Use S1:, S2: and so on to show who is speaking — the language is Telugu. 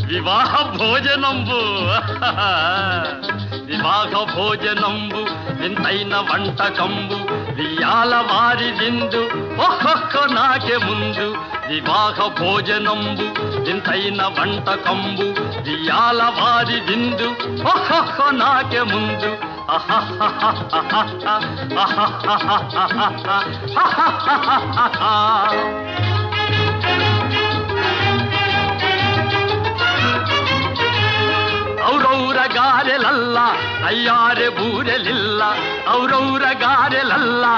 S1: వివాహ భోజనంబు వివాహ భోజనంబు వింతైన వంటకంబు వియాల వారి విందు ఒక్కొక్క నాకే ముందు వివాహ భోజనంబు వింతైన వంటకంబు వియాల వారి విందు ఒక్కొక్క నాకే ముందు ಔರೌರ ಗಾರೆಲಲ್ಲ ಅಯ್ಯಾರೆ ಬೂರೆಲಿಲ್ಲ ಔರೌರ ಗಾರೆಲಲ್ಲ